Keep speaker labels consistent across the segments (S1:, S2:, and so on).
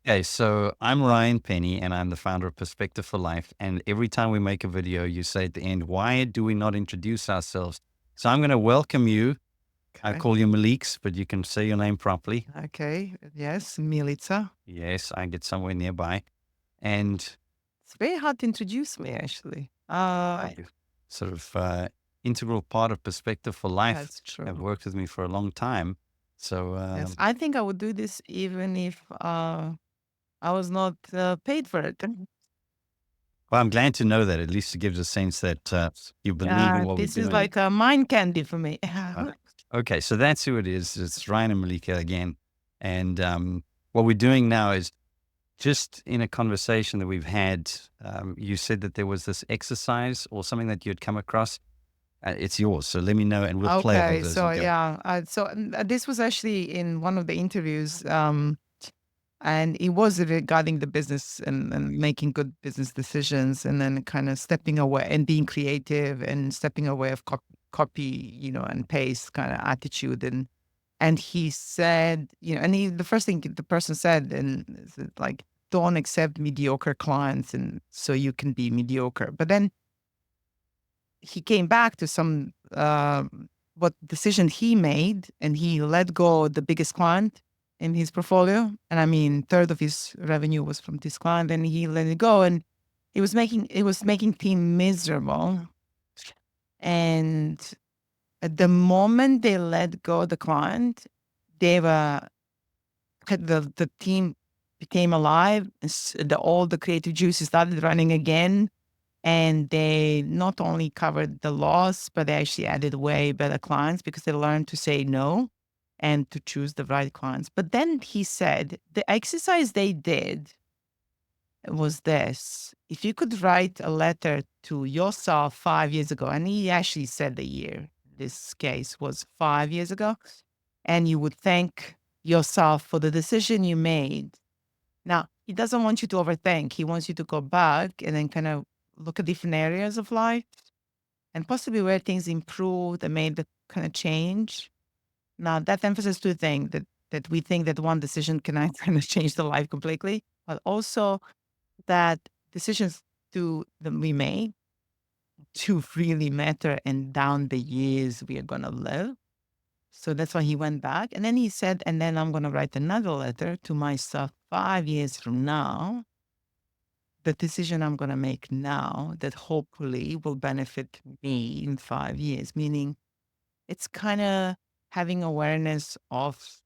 S1: Okay, so I'm Ryan Penny and I'm the founder of Perspective for Life. And every time we make a video, you say at the end, why do we not introduce ourselves? So I'm going to welcome you. I
S2: Okay.
S1: call you Malix, but you can say your name properly.
S2: Okay. Yes, Milica.
S1: Yes, I get somewhere nearby. And
S2: It's very hard to introduce me, actually.
S1: you sort of integral part of Perspective for Life,
S2: That's
S1: have
S2: true.
S1: worked with me for a long time. So,
S2: Yes, I think I would do this even if I was not paid for it.
S1: well, I'm glad to know that. At least it gives a sense that you believe in what we're
S2: This is
S1: doing.
S2: like a mind candy for me.
S1: Uh, okay, so that's who it is. It's Ryan and Malika again. And what we're doing now is just in a conversation that we've had, you said that there was this exercise or something that you'd come across. It's yours. So let me know and we'll play off of
S2: Okay,
S1: this.
S2: so
S1: Okay.
S2: yeah, this was actually in one of the interviews, and it was regarding the business and making good business decisions, and then kind of stepping away and being creative and stepping away of copy, and paste kind of attitude. And he said, and the first thing the person said, and is that, like, don't accept mediocre clients, and so you can be mediocre. But then he came back to some what decision he made, and he let go the biggest client in his portfolio. And I mean, third of his revenue was from this client, and he let it go, and it was making team miserable. And at the moment they let go the client, they were the team became alive. All the creative juices started running again, and they not only covered the loss, but they actually added way better clients because they learned to say no and to choose the right clients. But then he said the exercise they did was this: if you could write a letter to yourself 5 years ago, and he actually said the year, this case was 5 years ago, and you would thank yourself for the decision you made. Now, he doesn't want you to overthink. He wants you to go back and then kind of look at different areas of life and possibly where things improved and made the kind of change. Now, that emphasizes two things: that we think that one decision can kind of change the life completely, but also that decisions that we made to really matter and down the years we are going to live. So that's why he went back. And then he said, and then I'm going to write another letter to myself 5 years from now, the decision I'm going to make now that hopefully will benefit me in 5 years. Meaning it's kind of having awareness of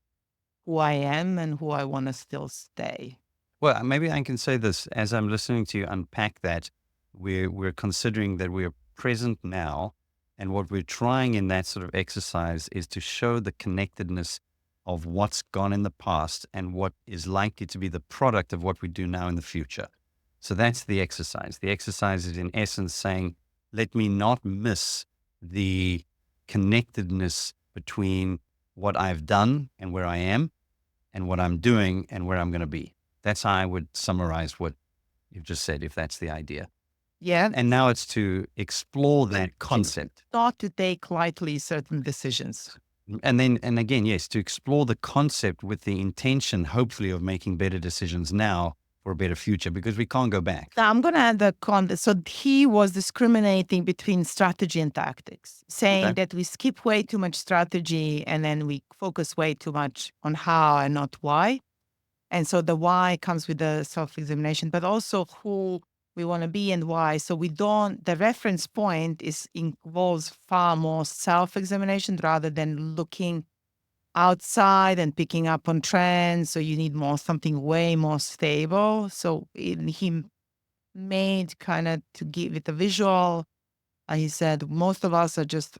S2: who I am and who I want to still stay.
S1: Well, maybe I can say this as I'm listening to you unpack that. We're considering that we're present now, and what we're trying in that sort of exercise is to show the connectedness of what's gone in the past and what is likely to be the product of what we do now in the future. So that's the exercise. The exercise is in essence saying, let me not miss the connectedness between what I've done and where I am, and what I'm doing and where I'm going to be. That's how I would summarize what you've just said, if that's the idea.
S2: Yeah.
S1: And now it's to explore that concept.
S2: Not to take lightly certain decisions.
S1: And then, and again, yes, to explore the concept with the intention, hopefully, of making better decisions now for a better future, because we can't go back.
S2: Now, I'm going to add the context. So he was discriminating between strategy and tactics, saying
S1: Okay.
S2: that we skip way too much strategy and then we focus way too much on how and not why. And so the why comes with the self-examination, but also who we want to be and why. So the reference point involves far more self-examination rather than looking outside and picking up on trends. So you need something way more stable. So he made kind of to give it a visual. He said most of us are just,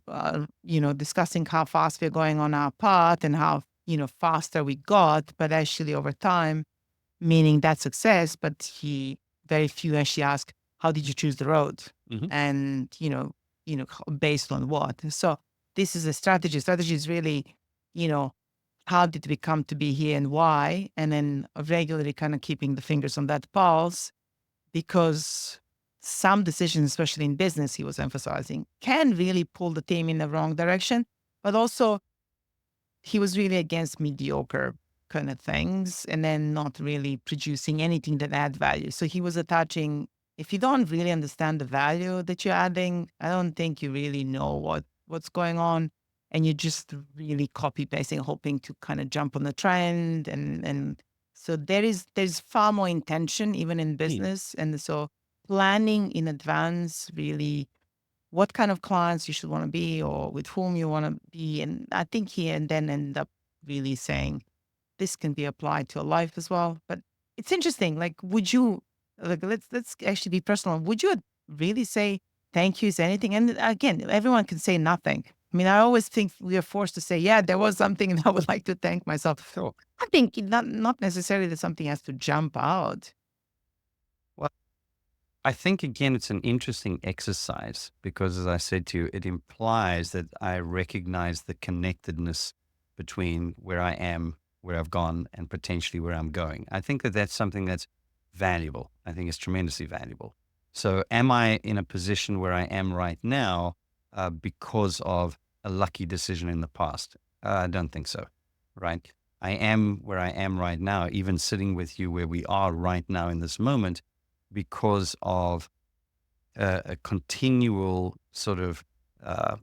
S2: discussing how fast we're going on our path and how, faster we got, but actually over time, meaning that success. But very few actually ask, how did you choose the road?
S1: Hmm.
S2: And, based on what? So this is a strategy. Strategy is really, you know, how did we come to be here and why? And then regularly kind of keeping the fingers on that pulse, because some decisions, especially in business, he was emphasizing, can really pull the team in the wrong direction. But also, he was really against mediocre kind of things and then not really producing anything that add value. So he was attaching, if you don't really understand the value that you're adding, I don't think you really know what's going on. And you're just really copy pasting, hoping to kind of jump on the trend. And so there's far more intention even in
S1: Mm.
S2: business. And so planning in advance really what kind of clients you should want to be or with whom you want to be. And I think he and then end up really saying this can be applied to a life as well. But it's interesting. Like, would you like let's actually be personal. Would you really say thank you is anything? And again, everyone can say nothing. I mean, I always think we are forced to say, yeah, there was something and I would like to thank myself. So I think not necessarily that something has to jump out.
S1: Well, I think again, it's an interesting exercise because, as I said to you, it implies that I recognize the connectedness between where I am, where I've gone, and potentially where I'm going. I think that that's something that's valuable. I think it's tremendously valuable. So, am I in a position where I am right now because of a lucky decision in the past? I don't think so, right? I am where I am right now, even sitting with you where we are right now in this moment because of a continual sort of uh,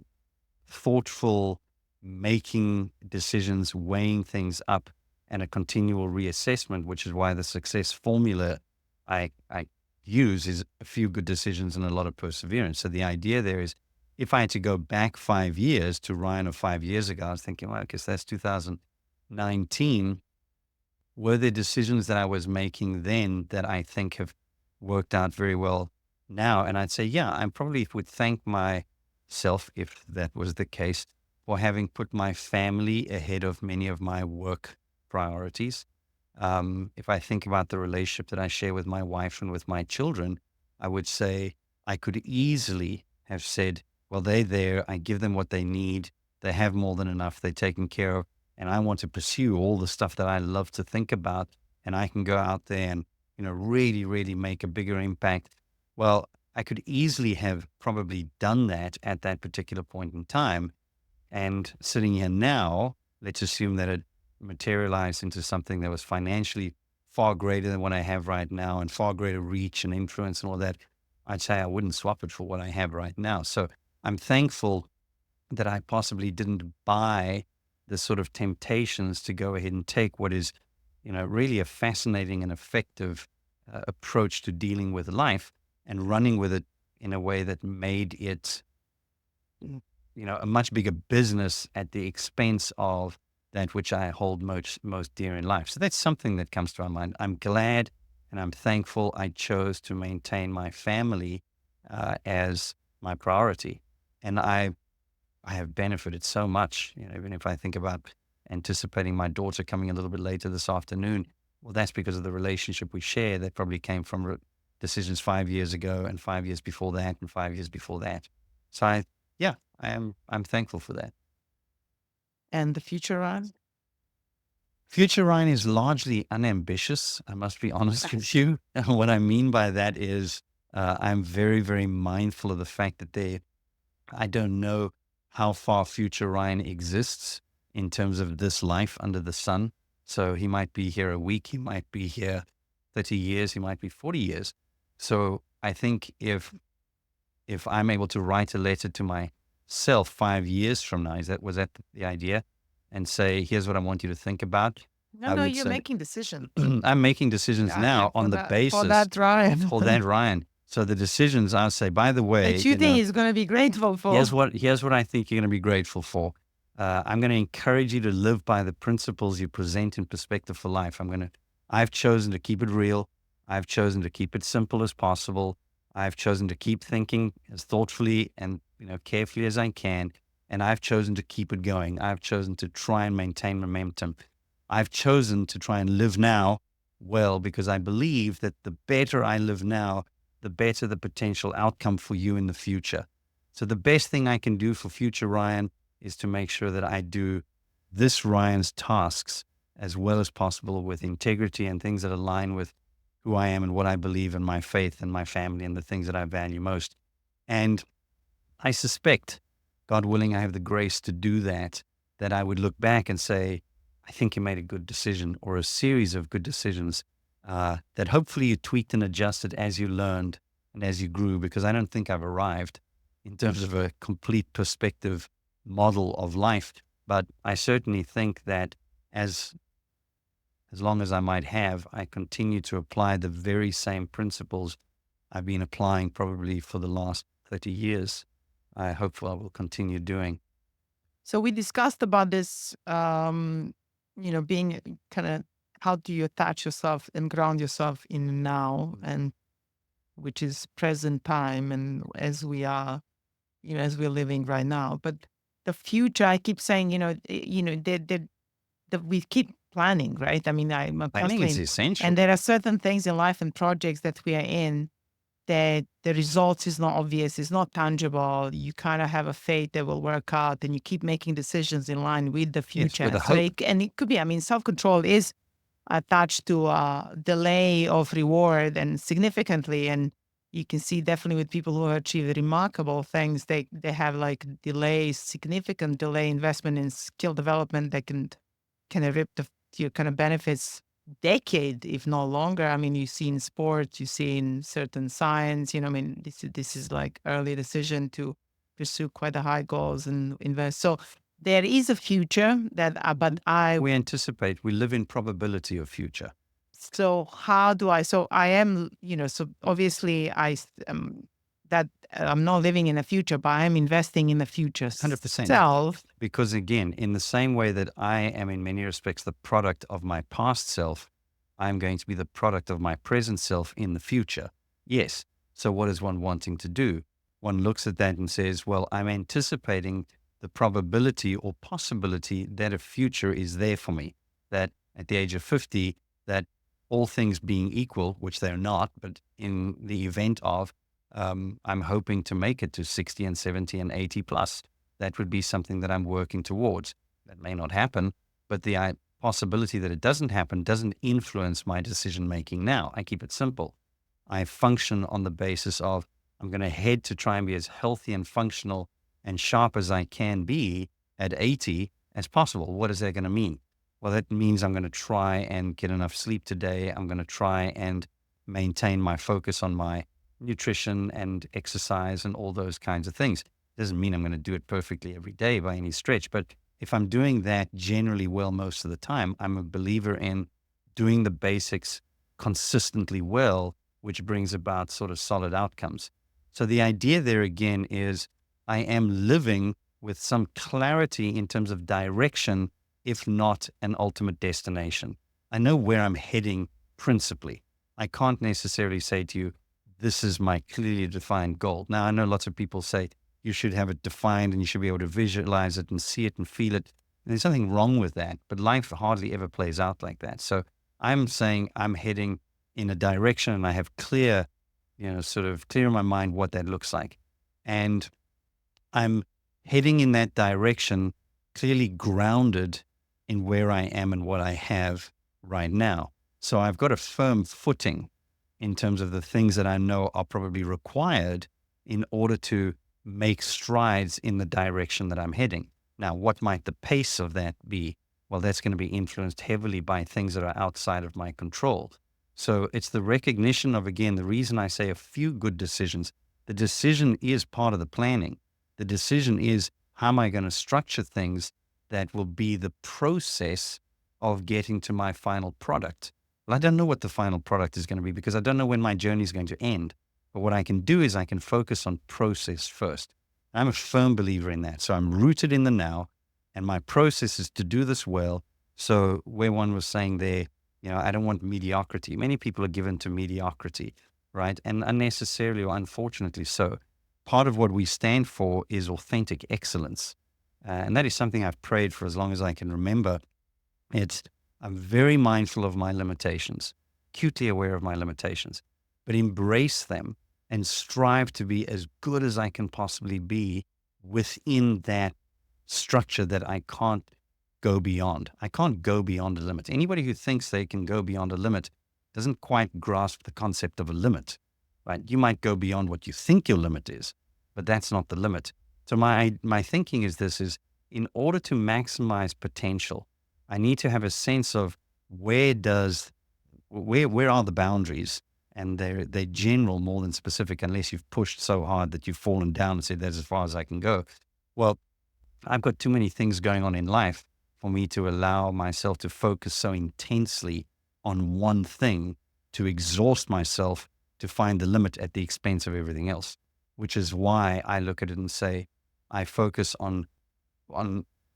S1: thoughtful making decisions, weighing things up, and a continual reassessment, which is why the success formula I use is a few good decisions and a lot of perseverance. So the idea there is if I had to go back 5 years to Ryan of 5 years ago, I was thinking, well, I guess that's 2019. Were there decisions that I was making then that I think have worked out very well now? And I'd say, yeah, I probably would thank myself, if that was the case, for having put my family ahead of many of my work priorities. If I think about the relationship that I share with my wife and with my children, I would say I could easily have said, well, they're there. I give them what they need. They have more than enough. They're taken care of, and I want to pursue all the stuff that I love to think about, and I can go out there and, really, really make a bigger impact. Well, I could easily have probably done that at that particular point in time. And sitting here now, let's assume that it materialized into something that was financially far greater than what I have right now and far greater reach and influence and all that. I'd say I wouldn't swap it for what I have right now. So I'm thankful that I possibly didn't buy the sort of temptations to go ahead and take what is, really a fascinating and effective approach to dealing with life and running with it in a way that made it, a much bigger business at the expense of that which I hold most dear in life. So that's something that comes to our mind. I'm glad and I'm thankful I chose to maintain my family as my priority, and I have benefited so much. Even if I think about anticipating my daughter coming a little bit later this afternoon, well, that's because of the relationship we share that probably came from decisions 5 years ago and 5 years before that and 5 years before that. So yeah, I'm thankful for that.
S2: And the future, Ron?
S1: Future Ryan is largely unambitious. I must be honest with you. What I mean by that is I'm very, very mindful of the fact that I don't know how far future Ryan exists in terms of this life under the sun. So he might be here a week, he might be here 30 years, he might be 40 years. So I think if I'm able to write a letter to myself 5 years from now, was that the idea? And say, here's what I want you to think about.
S2: No,
S1: I
S2: no,
S1: would
S2: you're
S1: say,
S2: making decisions.
S1: I'm making decisions
S2: Yeah,
S1: now on the
S2: for
S1: basis
S2: that, Ryan.
S1: for that, Ryan. So the decisions I'll say, by the way,
S2: That you think he's going to be grateful for.
S1: here's what I think you're going to be grateful for. I'm going to encourage you to live by the principles you present in perspective for life. I've chosen to keep it real. I've chosen to keep it simple as possible. I've chosen to keep thinking as thoughtfully and carefully as I can. And I've chosen to keep it going. I've chosen to try and maintain momentum. I've chosen to try and live now well because I believe that the better I live now, the better the potential outcome for you in the future. So the best thing I can do for future Ryan is to make sure that I do this Ryan's tasks as well as possible with integrity and things that align with who I am and what I believe in my faith and my family and the things that I value most. And I suspect, God willing, I have the grace to do that, that I would look back and say, I think you made a good decision or a series of good decisions that hopefully you tweaked and adjusted as you learned and as you grew, because I don't think I've arrived in terms of a complete perspective model of life. But I certainly think that as as long as I might have, I continue to apply the very same principles I've been applying probably for the last 30 years. I hope I will continue doing.
S2: So we discussed about this, being kind of how do you attach yourself and ground yourself in now, and which is present time, and as we are, as we're living right now. But the future, I keep saying, that we keep planning, right? I mean, I'm
S1: Planning is
S2: constantly, and
S1: essential.
S2: there are certain things in life and projects that we are in that the results is not obvious, it's not tangible. You kind of have a faith that will work out, and you keep making decisions in line with the
S1: Yes, with
S2: future.
S1: a
S2: So
S1: hope.
S2: and it could be, I mean, self control is attached to a delay of reward and significantly. And you can see definitely with people who achieve remarkable things, they have like delays, significant delay investment in skill development that can rip your kind of benefits decade, if not longer. I mean, you see in sports, you see in certain science, I mean, this is like early decision to pursue quite a high goals and invest. So there is a future that, but
S1: We anticipate, we live in probability of future.
S2: so how do I, so I am, so obviously that I'm not living in the future, but I'm investing in the future
S1: 100%.
S2: self.
S1: Because again, in the same way that I am in many respects the product of my past self, I'm going to be the product of my present self in the future. Yes. So what is one wanting to do? One looks at that and says, well, I'm anticipating the probability or possibility that a future is there for me, that at the age of 50, that all things being equal, which they're not, but in the event of, I'm hoping to make it to 60 and 70 and 80 plus. That would be something that I'm working towards. That may not happen, but the possibility that it doesn't happen doesn't influence my decision making now. I keep it simple. I function on the basis of I'm going to head to try and be as healthy and functional and sharp as I can be at 80 as possible. What is that going to mean? Well, that means I'm going to try and get enough sleep today. I'm going to try and maintain my focus on my nutrition and exercise and all those kinds of things. Doesn't mean I'm going to do it perfectly every day by any stretch, but if I'm doing that generally well most of the time, I'm a believer in doing the basics consistently well, which brings about sort of solid outcomes. So the idea there again is I am living with some clarity in terms of direction, if not an ultimate destination. I know where I'm heading principally. I can't necessarily say to you, this is my clearly defined goal. Now, I know lots of people say you should have it defined and you should be able to visualize it and see it and feel it. And there's nothing wrong with that, but life hardly ever plays out like that. So I'm saying I'm heading in a direction and I have clear, sort of clear in my mind what that looks like. And I'm heading in that direction, clearly grounded in where I am and what I have right now. So I've got a firm footing in terms of the things that I know are probably required in order to make strides in the direction that I'm heading. Now, what might the pace of that be? Well, that's going to be influenced heavily by things that are outside of my control. So it's the recognition of, again, the reason I say a few good decisions. The decision is part of the planning. The decision is how am I going to structure things that will be the process of getting to my final product. Well, I don't know what the final product is going to be because I don't know when my journey is going to end. But what I can do is I can focus on process first. I'm a firm believer in that. So I'm rooted in the now, and my process is to do this well. So where one was saying there, I don't want mediocrity. Many people are given to mediocrity, right? And unnecessarily or unfortunately so. Part of what we stand for is authentic excellence. And that is something I've prayed for as long as I can remember. I'm very mindful of my limitations, acutely aware of my limitations, but embrace them and strive to be as good as I can possibly be within that structure that I can't go beyond. I can't go beyond a limit. Anybody who thinks they can go beyond a limit doesn't quite grasp the concept of a limit, right? You might go beyond what you think your limit is, but that's not the limit. So my thinking is this is in order to maximize potential, I need to have a sense of where does where are the boundaries, and they're general more than specific, unless you've pushed so hard that you've fallen down and said that's as far as I can go. Well, I've got too many things going on in life for me to allow myself to focus so intensely on one thing, to exhaust myself to find the limit at the expense of everything else, which is why I look at it and say I focus on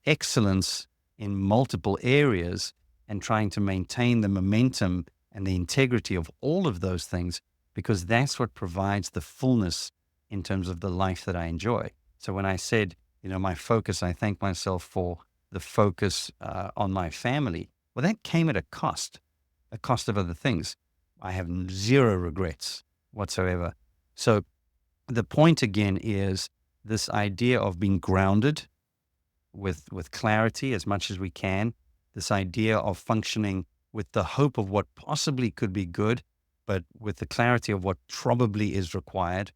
S1: excellence in multiple areas and trying to maintain the momentum and the integrity of all of those things, because that's what provides the fullness in terms of the life that I enjoy. So when I said, my focus, I thank myself for the focus on my family. Well, that came at a cost of other things. I have zero regrets whatsoever. So the point again is this idea of being grounded with clarity as much as we can, this idea of functioning with the hope of what possibly could be good, but with the clarity of what probably is required,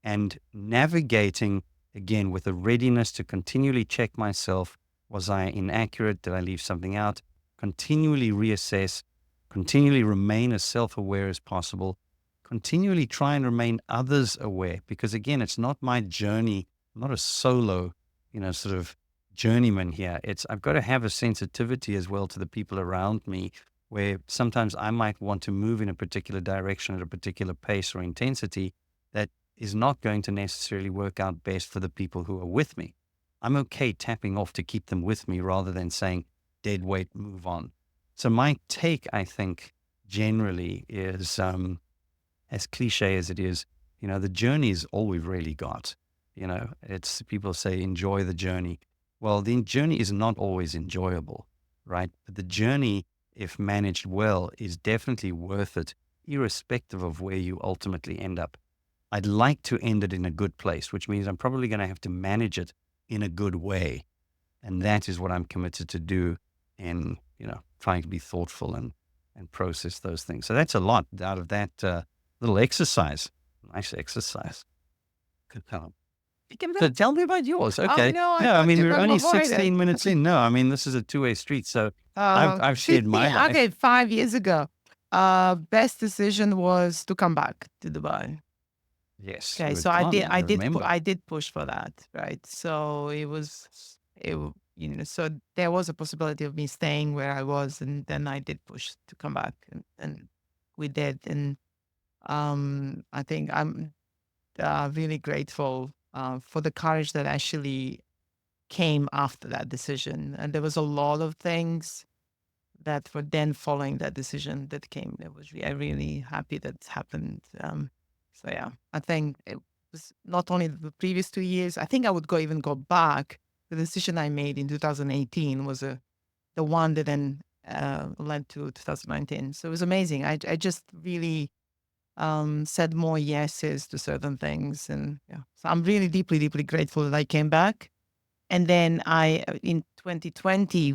S1: and navigating again with a readiness to continually check myself. Was I inaccurate? Did I leave something out? Continually reassess, continually remain as self aware as possible, continually try and remain others aware. Because again, it's not my journey, I'm not a solo, sort of journeyman here. I've got to have a sensitivity as well to the people around me, where sometimes I might want to move in a particular direction at a particular pace or intensity that is not going to necessarily work out best for the people who are with me. I'm okay tapping off to keep them with me rather than saying, dead weight, move on. So my take, I think, generally is, as cliche as it is, the journey is all we've really got. It's people say, enjoy the journey. Well, the journey is not always enjoyable, right? But the journey, if managed well, is definitely worth it, irrespective of where you ultimately end up. I'd like to end it in a good place, which means I'm probably going to have to manage it in a good way. And that is what I'm committed to do in, trying to be thoughtful and process those things. So that's a lot out of that little exercise. Nice exercise. Good job.
S2: You can
S1: So
S2: bet.
S1: tell me about yours.
S2: Oh
S1: Okay.
S2: no, I
S1: No, I
S2: thought
S1: mean,
S2: you
S1: we're
S2: were
S1: only
S2: avoid it.
S1: 16 minutes in. No, I mean, this is a two-way street. So I've shared my
S2: 15,
S1: life.
S2: okay, 5 years ago. Best decision was to come back to Dubai.
S1: Yes,
S2: Okay,
S1: you were
S2: so
S1: gone. I remember.
S2: I did push for that, right? So so there was a possibility of me staying where I was, and then I did push to come back, and we did. And I think I'm really grateful for the courage that actually came after that decision. And there was a lot of things that were then following that decision that came. I'm really happy that happened. So yeah, I think it was not only the previous 2 years. I think I would even go back. The decision I made in 2018 was the one that then led to 2019. So it was amazing. I just really said more yeses to certain things, and yeah. So I'm really deeply, deeply grateful that I came back. And then in 2020,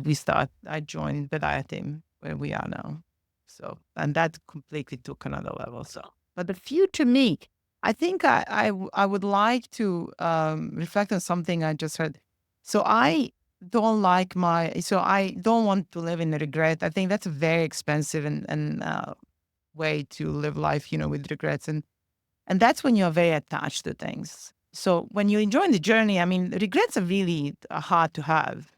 S2: I joined the diet team where we are now. So, and that completely took another level. So, but the future me, I think I would like to reflect on something I just heard. So I don't want to live in regret. I think that's a very expensive and way to live life, with regrets. And that's when you're very attached to things. So when you're enjoying the journey, I mean, regrets are really hard to have,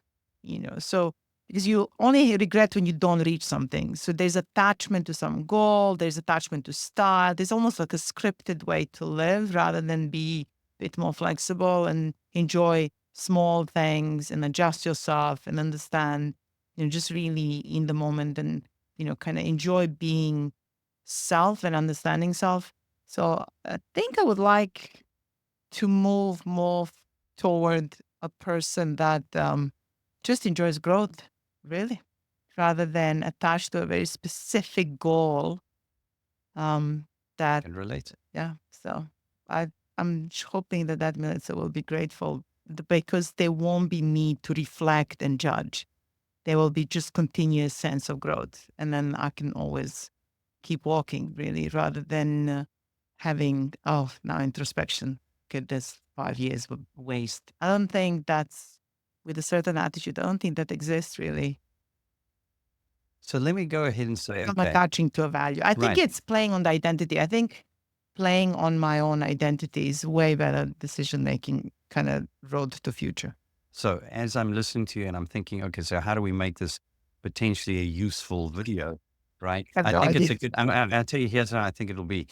S2: so because you only regret when you don't reach something. So there's attachment to some goal, there's attachment to style. There's almost like a scripted way to live rather than be a bit more flexible and enjoy small things and adjust yourself and understand, just really in the moment and, kind of enjoy being self and understanding self. So I think I would like to move more toward a person that just enjoys growth, really, rather than attached to a very specific goal. Um, that
S1: Can relate.
S2: yeah. So I hoping that militia will be grateful because there won't be need to reflect and judge. There will be just continuous sense of growth, and then I can always keep walking, really, rather than having, oh, now introspection. Okay, this 5 years were waste. I don't think that's, with a certain attitude, I don't think that exists really.
S1: So let me go ahead and say,
S2: I'm
S1: okay,
S2: attaching to a value. I think
S1: right.
S2: it's playing on the identity. I think playing on my own identity is way better decision making kind of road to future.
S1: So as I'm listening to you and I'm thinking, okay, so how do we make this potentially a useful video, right?
S2: I have
S1: I
S2: no
S1: think it's
S2: idea.
S1: a good, I'll tell you, here's how I think it'll be.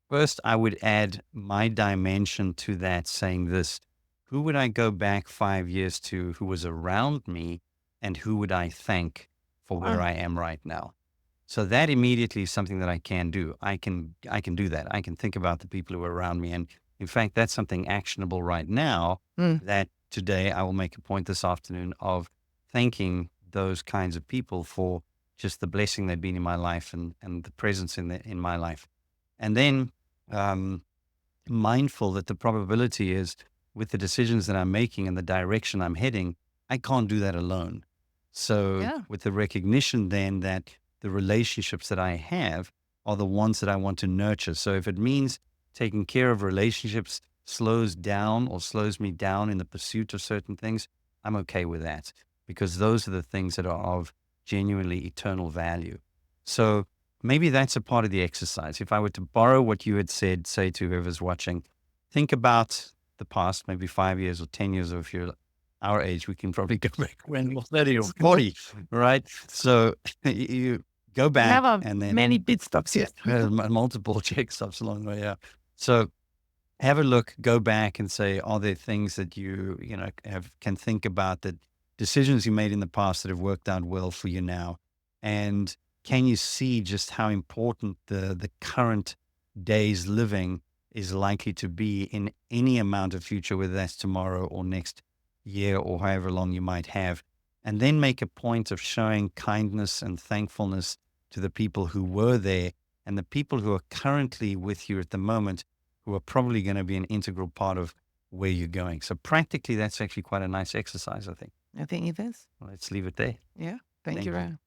S1: First, I would add my dimension to that, saying this: who would I go back 5 years to who was around me, and who would I thank for where
S2: Ah,
S1: I am right now? So that immediately is something that I can do. I can do that. I can think about the people who are around me. And in fact, that's something actionable right now
S2: mm,
S1: that today I will make a point this afternoon of thanking those kinds of people for just the blessing they've been in my life and the presence in my life. And then um, mindful that the probability is with the decisions that I'm making and the direction I'm heading, I can't do that alone. So,
S2: yeah.
S1: with the recognition then that the relationships that I have are the ones that I want to nurture. So, if it means taking care of relationships slows down or slows me down in the pursuit of certain things, I'm okay with that because those are the things that are of genuinely eternal value. So, maybe that's a part of the exercise. If I were to borrow what you had said, say to whoever's watching, think about the past, maybe 5 years or 10 years, or if you're our age, we can probably go back when we're 30 or 40, right? So you go
S2: We have
S1: back and then
S2: many pit stops yet.
S1: multiple check stops along the way. Yeah. So have a look, go back and say, are there things that you know, can think about that decisions you made in the past that have worked out well for you now? And can you see just how important the current day's living is likely to be in any amount of future, whether that's tomorrow or next year or however long you might have? And then make a point of showing kindness and thankfulness to the people who were there and the people who are currently with you at the moment who are probably going to be an integral part of where you're going. So practically, that's actually quite a nice exercise, I think.
S2: I think it is.
S1: Let's leave it there.
S2: Yeah. Thank you,
S1: Thank you.
S2: Ryan.